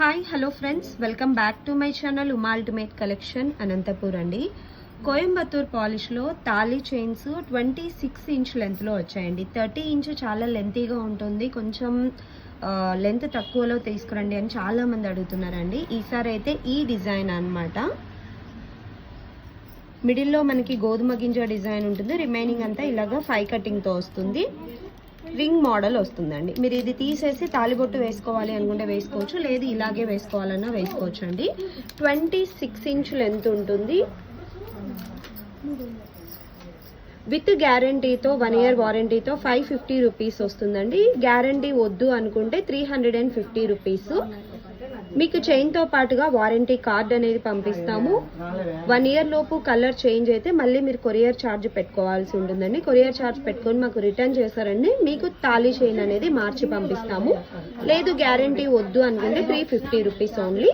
Hi hello friends, welcome back to my channel Uma ultimate collection Anantapur అండి. Coimbatore పాలిష్లో thali chains 26 inch లెంత్లో వచ్చాయండి. 30 inch చాలా లెంతీగా ఉంటుంది, కొంచెం లెంత్ తక్కువలో తీసుకురండి అని చాలామంది అడుగుతున్నారండి. ఈసారి అయితే ఈ డిజైన్ అన్నమాట. మిడిల్లో మనకి గోధుమ గింజ డిజైన్ ఉంటుంది, రిమైనింగ్ అంతా ఇలాగా 5 కటింగ్తో వస్తుంది. రింగ్ మోడల్ వస్తుందండి. మీరు ఇది తీసేసి తాలిబొట్టు వేసుకోవాలి అనుకుంటే వేసుకోవచ్చు, లేదు ఇలాగే వేసుకోవాలన్నా వేసుకోవచ్చు అండి. 26 ఇంచ్ లెంత్ ఉంటుంది. విత్ గ్యారంటీతో 1 ఇయర్ వారంటీతో 550 రూపీస్ వస్తుందండి. గ్యారంటీ వద్దు అనుకుంటే 350 రూపీస్. మీకు చైన్తో పాటుగా వారంటీ కార్డ్ అనేది పంపిస్తాము. 1 ఇయర్ లోపు కలర్ చేంజ్ అయితే మళ్ళీ మీరు కొరియర్ ఛార్జ్ పెట్టుకోవాల్సి ఉంటుందండి. కొరియర్ ఛార్జ్ పెట్టుకొని మాకు రిటర్న్ చేశారండి, మీకు తాళీ చైన్ అనేది మార్చి పంపిస్తాము. లేదు గ్యారంటీ వద్దు అనుకుంటే 350 రూపీస్ ఓన్లీ.